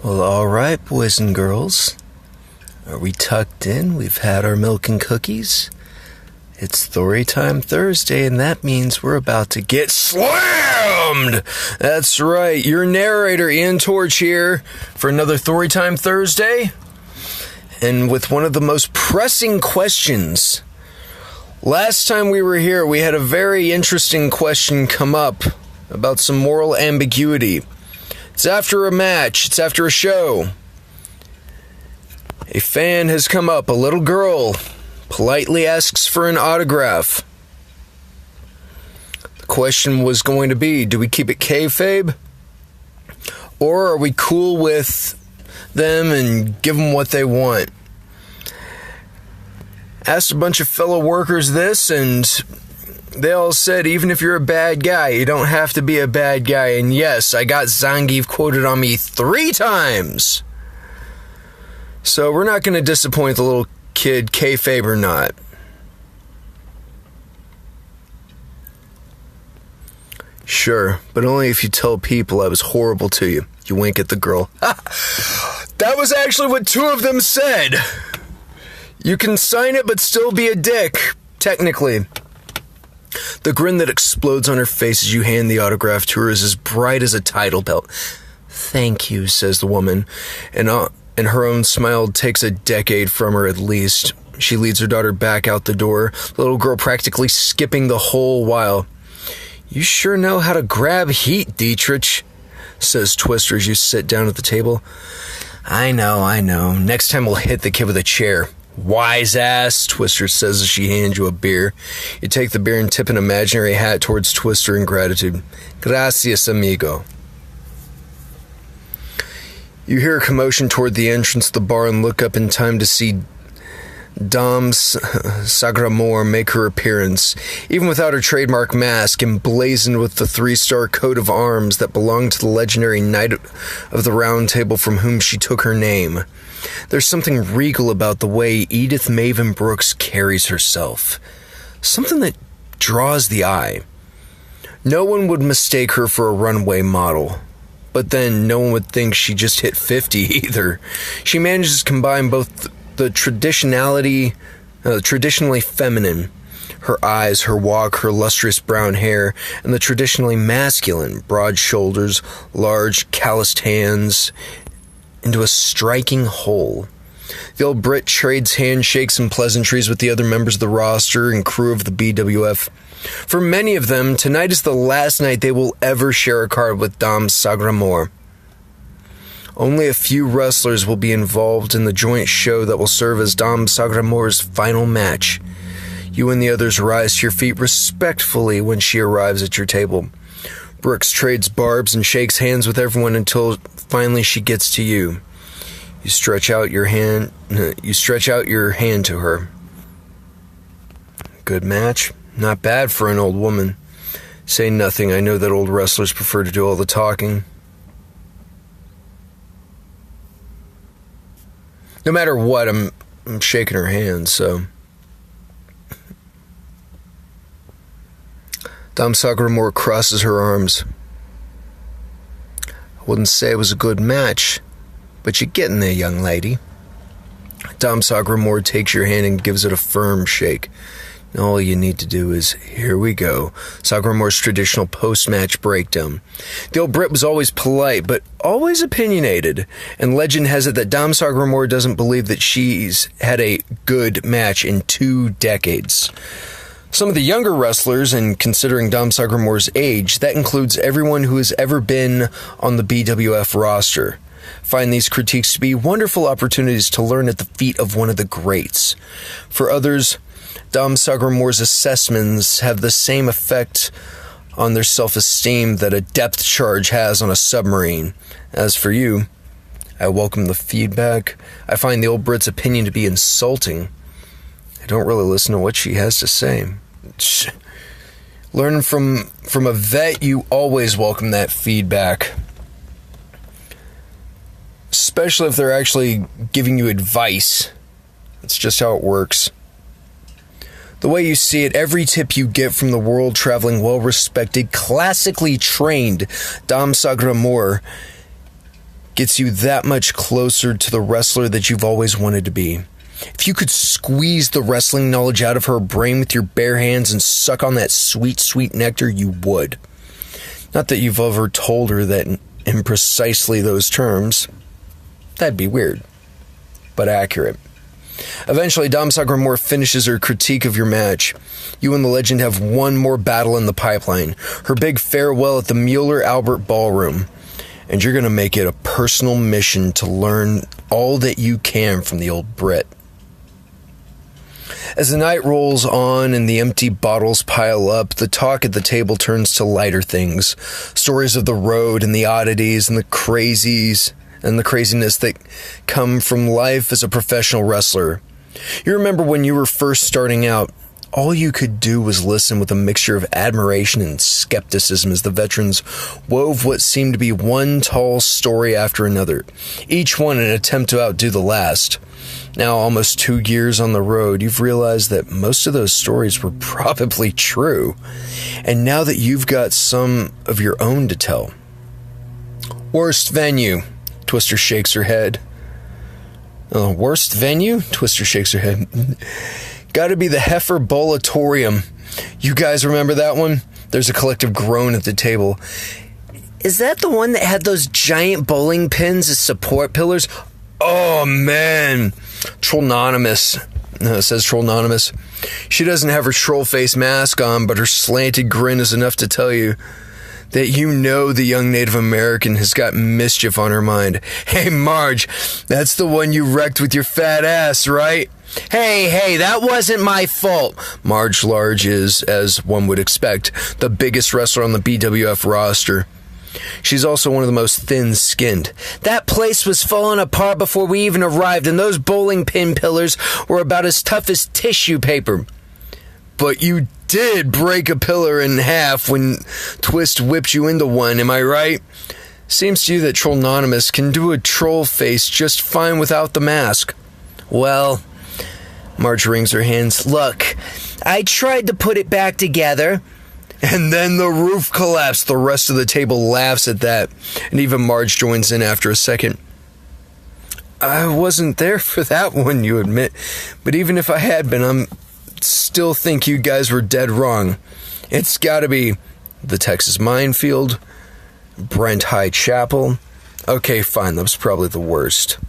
Well, all right, boys and girls. Are we tucked in? We've had our milk and cookies. It's Thorytime Thursday, and that means we're about to get slammed! That's right, your narrator, Ian Torch, here for another Thorytime Thursday. And with one of the most pressing questions. Last time we were here, we had a very interesting question come up about some moral ambiguity. It's after a match. It's after a show. A fan has come up. A little girl politely asks for an autograph. The question was going to be, do we keep it kayfabe? Or are we cool with them and give them what they want? Asked a bunch of fellow workers this, and they all said, even if you're a bad guy, you don't have to be a bad guy. And yes, I got Zangief quoted on me 3 times. So we're not going to disappoint the little kid, kayfabe or not. Sure, but only if you tell people I was horrible to you. You wink at the girl. That was actually what 2 of them said. You can sign it but still be a dick, technically. The grin that explodes on her face as you hand the autograph to her is as bright as a title belt. Thank you, says the woman, and her own smile takes a decade from her at least. She leads her daughter back out the door, the little girl practically skipping the whole while. You sure know how to grab heat, Dietrich, says Twister as you sit down at the table. I know. Next time we'll hit the kid with a chair. Wise ass, Twister says as she hands you a beer. You take the beer and tip an imaginary hat towards Twister in gratitude. Gracias, amigo. You hear a commotion toward the entrance of the bar and look up in time to see Dame Sagramore make her appearance, even without her trademark mask, emblazoned with the 3-star coat of arms that belonged to the legendary Knight of the Round Table from whom she took her name. There's something regal about the way Edith Maven Brooks carries herself. Something that draws the eye. No one would mistake her for a runway model. But then no one would think she just hit 50 either. She manages to combine both the traditionally feminine, her eyes, her walk, her lustrous brown hair, and the traditionally masculine, broad shoulders, large, calloused hands, into a striking whole. The old Brit trades handshakes and pleasantries with the other members of the roster and crew of the BWF. For many of them, tonight is the last night they will ever share a card with Dame Sagramore. Only a few wrestlers will be involved in the joint show that will serve as Dame Sagramore's final match. You and the others rise to your feet respectfully when she arrives at your table. Brooks trades barbs and shakes hands with everyone until finally she gets to you. You stretch out your hand to her. Good match. Not bad for an old woman. Say nothing. I know that old wrestlers prefer to do all the talking. No matter what, I'm shaking her hand, so. Dame Sagramore crosses her arms. I wouldn't say it was a good match, but you're getting there, young lady. Dame Sagramore takes your hand and gives it a firm shake. All you need to do is, here we go, Sagramore's traditional post-match breakdown. The old Brit was always polite, but always opinionated, and legend has it that Dame Sagramore doesn't believe that she's had a good match in 2 decades. Some of the younger wrestlers, and considering Dame Sagramore's age, that includes everyone who has ever been on the BWF roster, find these critiques to be wonderful opportunities to learn at the feet of one of the greats. For others, Dame Sagramore's assessments have the same effect on their self-esteem that a depth charge has on a submarine. As for you, I welcome the feedback. I find the old Brit's opinion to be insulting. I don't really listen to what she has to say. Learning from a vet, you always welcome that feedback. Especially if they're actually giving you advice. That's just how it works. The way you see it, every tip you get from the world-traveling, well-respected, classically trained Dame Sagramore gets you that much closer to the wrestler that you've always wanted to be. If you could squeeze the wrestling knowledge out of her brain with your bare hands and suck on that sweet, sweet nectar, you would. Not that you've ever told her that in precisely those terms. That'd be weird, but accurate. Eventually, Dom Sagramore finishes her critique of your match. You and the legend have one more battle in the pipeline, her big farewell at the Mueller Albert Ballroom. And you're going to make it a personal mission to learn all that you can from the old Brit. As the night rolls on and the empty bottles pile up, the talk at the table turns to lighter things. Stories of the road and the oddities and the crazies and the craziness that come from life as a professional wrestler. You remember when you were first starting out, all you could do was listen with a mixture of admiration and skepticism as the veterans wove what seemed to be one tall story after another, each one an attempt to outdo the last. Now, almost 2 years on the road, you've realized that most of those stories were probably true. And now that you've got some of your own to tell. Worst venue, Twister shakes her head. Worst venue? Twister shakes her head. Gotta be the Heifer Bollatorium. You guys remember that one? There's a collective groan at the table. Is that the one that had those giant bowling pins as support pillars? Oh, man. Trollnonymous. Says Trollnonymous. She doesn't have her troll face mask on, but her slanted grin is enough to tell you that you know the young Native American has got mischief on her mind. Hey, Marge, that's the one you wrecked with your fat ass, right? Hey, that wasn't my fault. Marge Large is, as one would expect, the biggest wrestler on the BWF roster. She's also one of the most thin-skinned. That place was falling apart before we even arrived, and those bowling pin pillars were about as tough as tissue paper. But you did break a pillar in half when Twist whipped you into one, am I right? Seems to you that Trollnonymous can do a troll face just fine without the mask. Well, Marge wrings her hands. Look, I tried to put it back together. And then the roof collapsed. The rest of the table laughs at that. And even Marge joins in after a second. I wasn't there for that one, you admit. But even if I had been, I still think you guys were dead wrong. It's gotta be the Texas Minefield, Brent High Chapel. Okay, fine, that was probably the worst.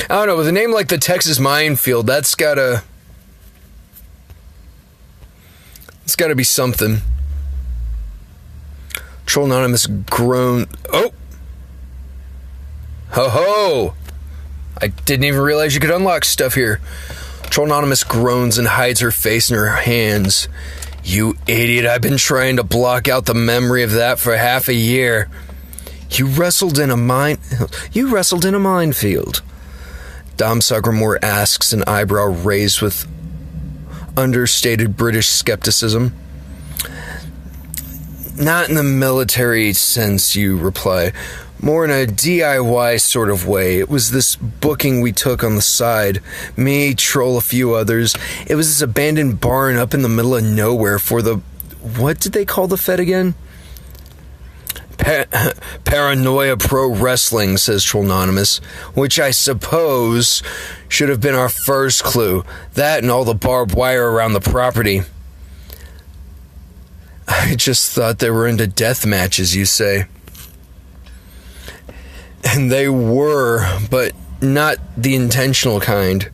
I don't know, with a name like the Texas Minefield, it's gotta be something. Trollnonymous groaned. Oh! Ho-ho! I didn't even realize you could unlock stuff here. Trollnonymous groans and hides her face in her hands. You idiot, I've been trying to block out the memory of that for half a year. You wrestled in a minefield. Dom Sagramore asks, an eyebrow raised with understated British skepticism. Not in the military sense, you reply. More in a DIY sort of way. It was this booking we took on the side. Me, Troll, a few others. It was this abandoned barn up in the middle of nowhere for the... What did they call the Fed again? Paranoia Pro Wrestling, says Trollnonymous, which I suppose should have been our first clue. That and all the barbed wire around the property. I just thought they were into death matches, you say. And they were, but not the intentional kind.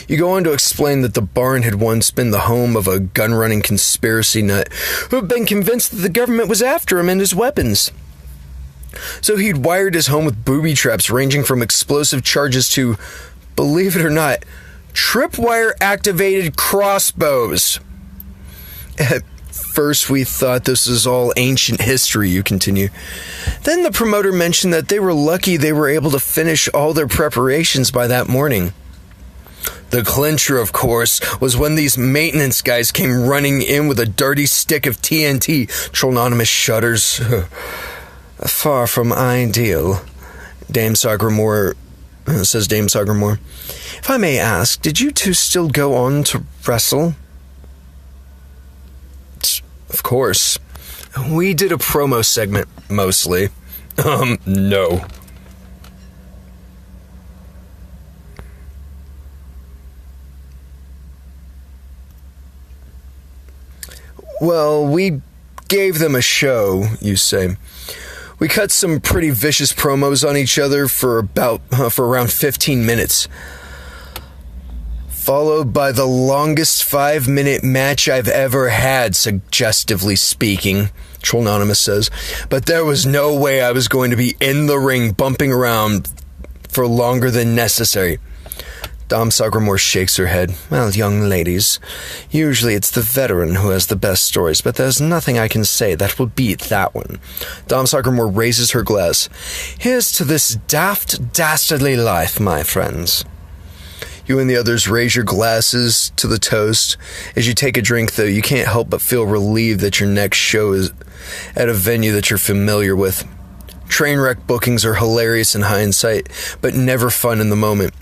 You go on to explain that the barn had once been the home of a gun-running conspiracy nut who had been convinced that the government was after him and his weapons. So he'd wired his home with booby traps ranging from explosive charges to, believe it or not, tripwire-activated crossbows. At first we thought this was all ancient history, you continue. Then the promoter mentioned that they were lucky they were able to finish all their preparations by that morning. The clincher, of course, was when these maintenance guys came running in with a dirty stick of TNT. Trollnonymous shudders. Far from ideal, Dame Sagramore, says Dame Sagramore. If I may ask, did you two still go on to wrestle? Of course. We did a promo segment, mostly. No. Well, we gave them a show, you say. We cut some pretty vicious promos on each other for around 15 minutes. Followed by the longest 5-minute match I've ever had, suggestively speaking, Trollnonymous says. But there was no way I was going to be in the ring bumping around for longer than necessary. Dom Sagramore shakes her head. Well, young ladies, usually it's the veteran who has the best stories, but there's nothing I can say that will beat that one. Dom Sagramore raises her glass. Here's to this daft, dastardly life, my friends. You and the others raise your glasses to the toast. As you take a drink, though, you can't help but feel relieved that your next show is at a venue that you're familiar with. Trainwreck bookings are hilarious in hindsight, but never fun in the moment.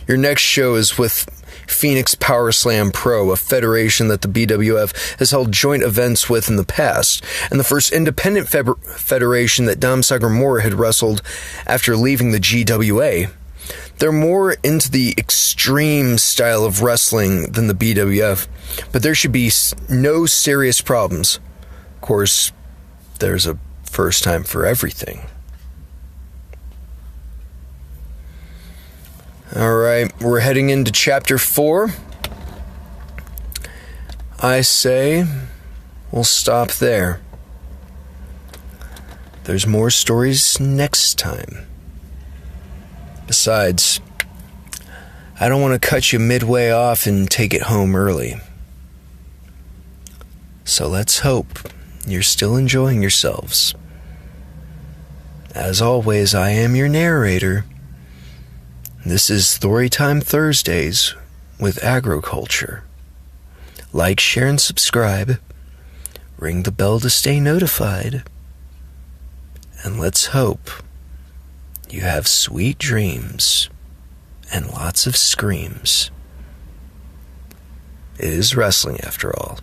Your next show is with Phoenix Power Slam Pro, a federation that the BWF has held joint events with in the past, and the first independent federation that Dom Sagramore had wrestled after leaving the GWA. They're more into the extreme style of wrestling than the BWF, but there should be no serious problems. Of course, there's a first time for everything. Alright, we're heading into Chapter 4. I say we'll stop there. There's more stories next time. Besides, I don't want to cut you midway off and take it home early. So let's hope you're still enjoying yourselves. As always, I am your narrator. This is Thorytime Thursdays with Agriculture. Like, share, and subscribe. Ring the bell to stay notified. And let's hope you have sweet dreams and lots of screams. It is wrestling after all.